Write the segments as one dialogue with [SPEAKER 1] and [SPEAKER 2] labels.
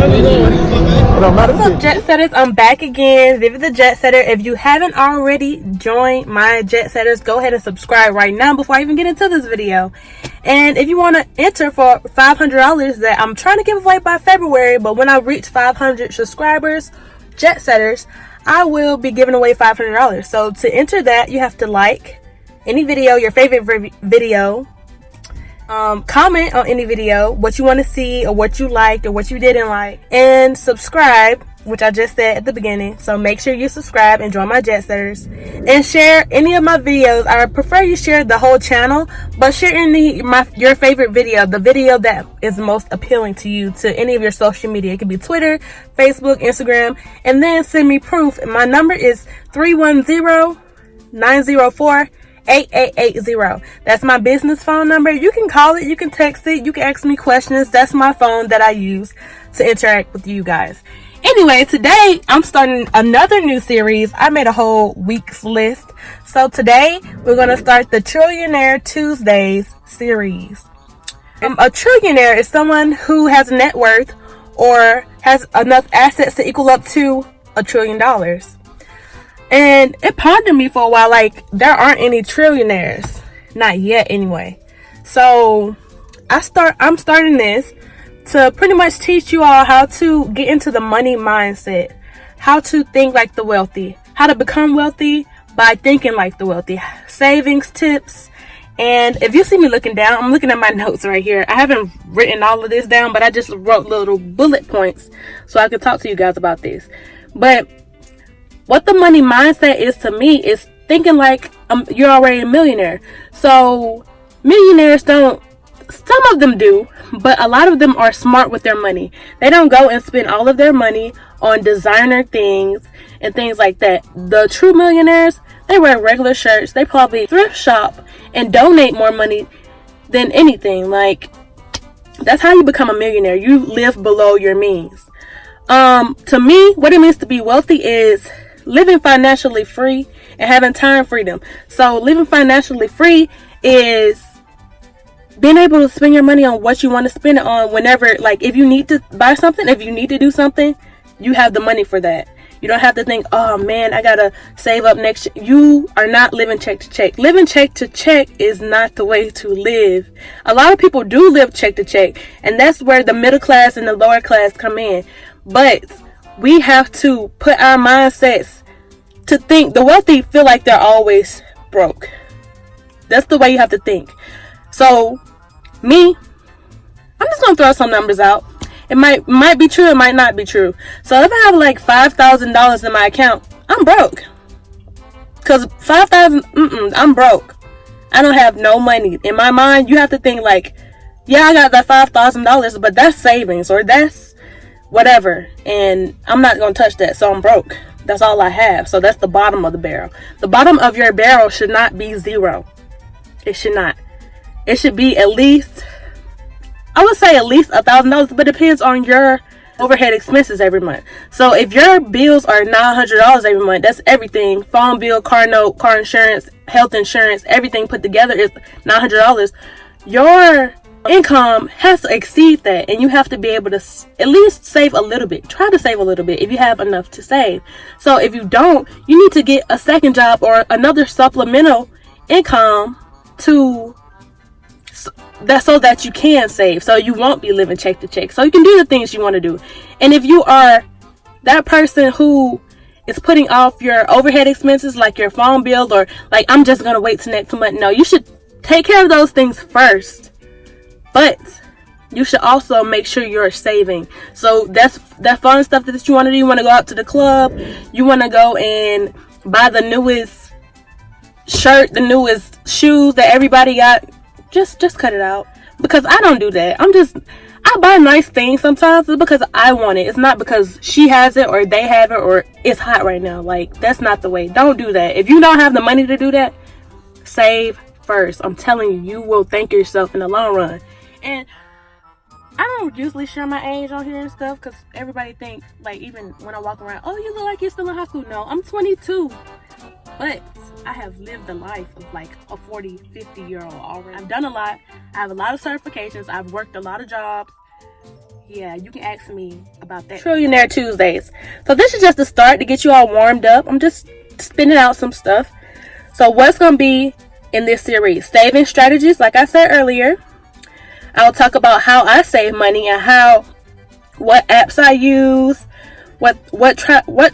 [SPEAKER 1] What's up, Jetsetters? I'm back again, Vivi the Jetsetter. If you haven't already joined my Jetsetters, go ahead and subscribe right now before I even get into this video. And if you want to enter for $500 that I'm trying to give away by February, but when I reach 500 subscribers, Jetsetters, I will be giving away $500. So to enter that, you have to like any video, your favorite video, comment on any video, what you want to see or what you liked or what you didn't like, and subscribe, which I just said at the beginning. So make sure you subscribe and join my Jetsetters, and share any of my videos. I prefer you share the whole channel, but share your favorite video, the video that is most appealing to you, to any of your social media. It could be Twitter, Facebook, Instagram, and then send me proof. My number is 310-904-8880. That's my business phone number. You can call it, you can text it, you can ask me questions. That's my phone that I use to interact with you guys. Anyway, today I'm starting another new series. I made a whole week's list. So today we're going to start the Trillionaire Tuesdays series. A trillionaire is someone who has a net worth or has enough assets to equal up to $1 trillion. And it pondered me for a while, like, there aren't any trillionaires. Not yet, anyway. So, I'm starting this to pretty much teach you all how to get into the money mindset. How to think like the wealthy. How to become wealthy by thinking like the wealthy. Savings tips. And if you see me looking down, I'm looking at my notes right here. I haven't written all of this down, but I just wrote little bullet points so I could talk to you guys about this. But what the money mindset is to me is thinking like you're already a millionaire. So millionaires don't, some of them do, but a lot of them are smart with their money. They don't go and spend all of their money on designer things and things like that. The true millionaires, they wear regular shirts. They probably thrift shop and donate more money than anything. Like, that's how you become a millionaire. You live below your means. To me, what it means to be wealthy is living financially free and having time freedom. So living financially free is being able to spend your money on what you want to spend it on whenever, like, if you need to buy something, if you need to do something, you have the money for that. You don't have to think, oh man, I gotta save up next year. You are not living check to check. Living check to check is not the way to live. A lot of people do live check to check, and that's where the middle class and the lower class come in. But we have to put our mindsets to think. The wealthy feel like they're always broke. That's the way you have to think. So, me, I'm just going to throw some numbers out. It might be true, it might not be true. So, if I have like $5,000 in my account, I'm broke. Because $5,000, I'm broke. I don't have no money. In my mind, you have to think like, yeah, I got that $5,000, but that's savings or that's whatever, and I'm not gonna touch that, so I'm broke. That's all I have. So that's the bottom of the barrel. The bottom of your barrel should not be zero. It should not. It should be at least, I would say at least $1,000, but it depends on your overhead expenses every month. So if your bills are $900 every month, that's everything: phone bill, car note, car insurance, health insurance, everything put together is $900. Your income has to exceed that, and you have to be able to at least save a little bit. Try to save a little bit if you have enough to save. So if you don't, you need to get a second job or another supplemental income so that you can save, so you won't be living check to check, so you can do the things you want to do. And if you are that person who is putting off your overhead expenses, like your phone bill, or like, I'm just gonna wait till next month, no, you should take care of those things first. But you should also make sure you're saving. So that's that fun stuff that you want to do. You want to go out to the club. You want to go and buy the newest shirt, the newest shoes that everybody got. Just cut it out. Because I don't do that. I buy nice things sometimes because I want it. It's not because she has it or they have it or it's hot right now. Like, that's not the way. Don't do that. If you don't have the money to do that, save first. I'm telling you, you will thank yourself in the long run. And I don't usually share my age on here and stuff because everybody think, like, even when I walk around, oh, you look like you're still in high school. No, I'm 22. But I have lived the life of like a 40, 50-year-old already. I've done a lot. I have a lot of certifications. I've worked a lot of jobs. yeah, you can ask me about that. Trillionaire Tuesdays. So this is just the start to get you all warmed up. I'm just spinning out some stuff. So what's going to be in this series? Saving strategies, like I said earlier. I'll talk about how I save money and what apps I use, what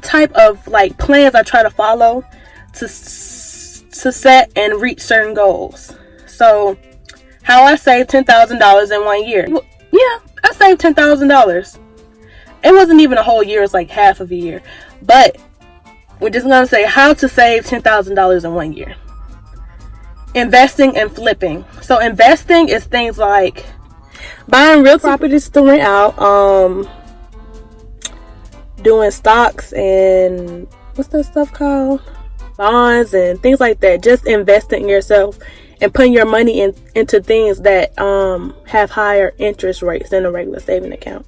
[SPEAKER 1] type of like plans I try to follow to set and reach certain goals. So how I saved $10,000 in 1 year. Yeah, I saved $10,000. It wasn't even a whole year, it's like half of a year. But we're just gonna say how to save $10,000 in 1 year. Investing and flipping. So investing is things like buying real properties to rent out, doing stocks and what's that stuff called? Bonds and things like that. Just investing in yourself and putting your money into things that have higher interest rates than a regular saving account.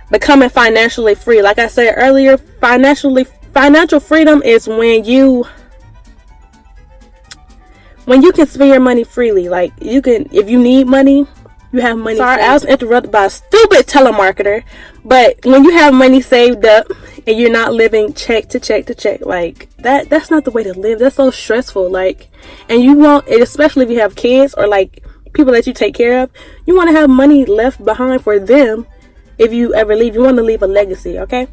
[SPEAKER 1] Becoming financially free. Like I said earlier, financial freedom is when you can spend your money freely. Like you can, if you need money, you have money. Sorry, I was interrupted by a stupid telemarketer. But when you have money saved up and you're not living check to check to check, like that's not the way to live. That's so stressful. Like, and you want, especially if you have kids or like people that you take care of, you want to have money left behind for them. If you ever leave, you want to leave a legacy. Okay.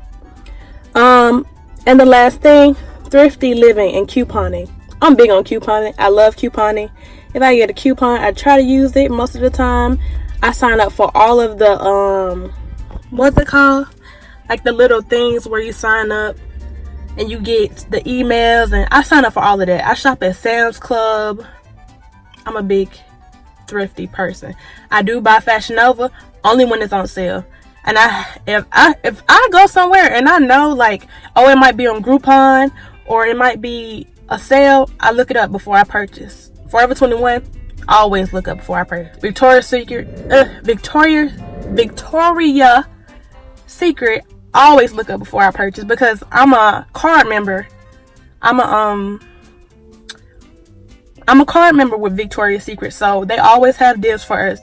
[SPEAKER 1] And the last thing, thrifty living and couponing. I'm big on couponing. I love couponing. If I get a coupon, I try to use it most of the time. I sign up for all of the what's it called? Like the little things where you sign up and you get the emails, and I sign up for all of that. I shop at Sam's Club. I'm a big thrifty person. I do buy Fashion Nova only when it's on sale. And if I go somewhere and I know like, oh, it might be on Groupon or it might be a sale, I look it up before I purchase. Forever 21, always look up before I purchase. Victoria's Secret, always look up before I purchase because I'm a card member. I'm a card member with Victoria's Secret, so they always have deals for us.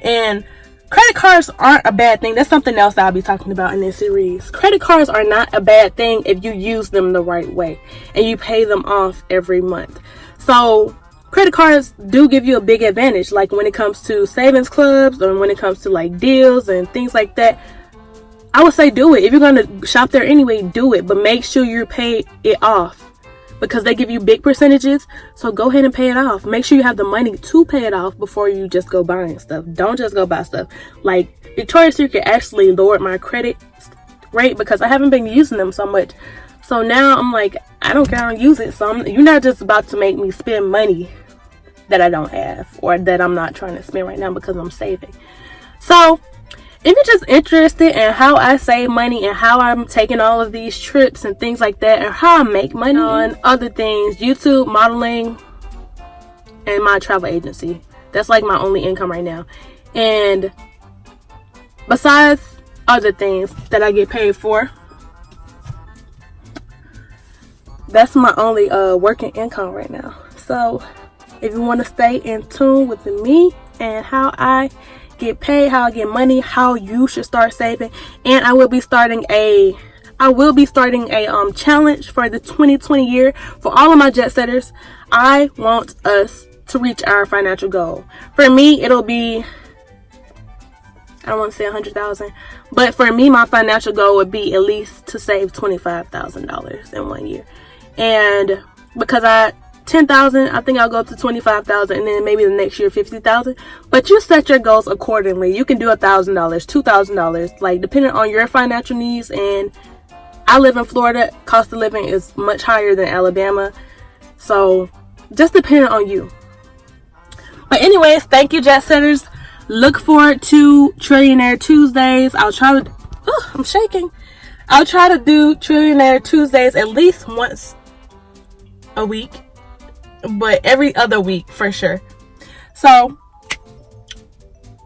[SPEAKER 1] And credit cards aren't a bad thing. That's something else I'll be talking about in this series. Credit cards are not a bad thing if you use them the right way and you pay them off every month. So credit cards do give you a big advantage, like when it comes to savings clubs or when it comes to like deals and things like that. I would say do it. If you're going to shop there anyway, do it. But make sure you pay it off because they give you big percentages. So go ahead and pay it off. Make sure you have the money to pay it off before you just go buying stuff. Don't just go buy stuff. Like Victoria's Secret actually lowered my credit rate because I haven't been using them so much. So now I'm like, I don't care, I don't use it. So you're not just about to make me spend money that I don't have or that I'm not trying to spend right now because I'm saving. So if you're just interested in how I save money and how I'm taking all of these trips and things like that and how I make money on other things, YouTube, modeling, and my travel agency. That's like my only income right now. And besides other things that I get paid for, that's my only working income right now. So if you want to stay in tune with me and how I get paid, how I get money, how you should start saving, and I will be starting a challenge for the 2020 year for all of my jet setters. I want us to reach our financial goal. For me, it'll be, I don't want to say 100,000, but for me, my financial goal would be at least to save $25,000 in 1 year. And because 10,000, I think I'll go up to 25,000, and then maybe the next year 50,000. But you set your goals accordingly. You can do $1,000, $2,000, like depending on your financial needs. And I live in Florida. Cost of living is much higher than Alabama, so just depending on you. But anyways, thank you, jet setters. Look forward to Trillionaire Tuesdays. I'm shaking. I'll try to do Trillionaire Tuesdays at least once a week, but every other week for sure. So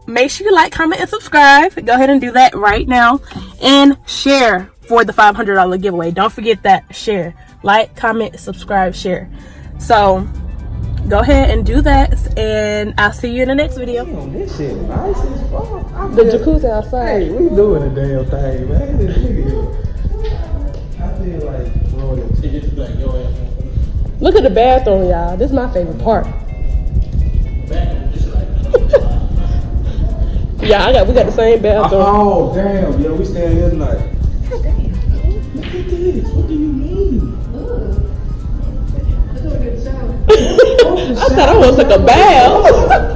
[SPEAKER 1] make sure you like, comment, and subscribe. Go ahead and do that right now, and share for the $500 giveaway. Don't forget that. Share, like, comment, subscribe, share. So go ahead and do that, and I'll see you in the next video.
[SPEAKER 2] Damn, this shit nice as fuck.
[SPEAKER 1] The jacuzzi outside.
[SPEAKER 2] Hey, we doing a damn thing, man. This nigga, I feel like royalty.
[SPEAKER 1] Look at the bathroom, y'all. This is my favorite part. Yeah, we got the same bathroom.
[SPEAKER 2] Oh damn, yo, we staying here tonight. God damn. Look at this. What do you mean? I thought I want to take a bath.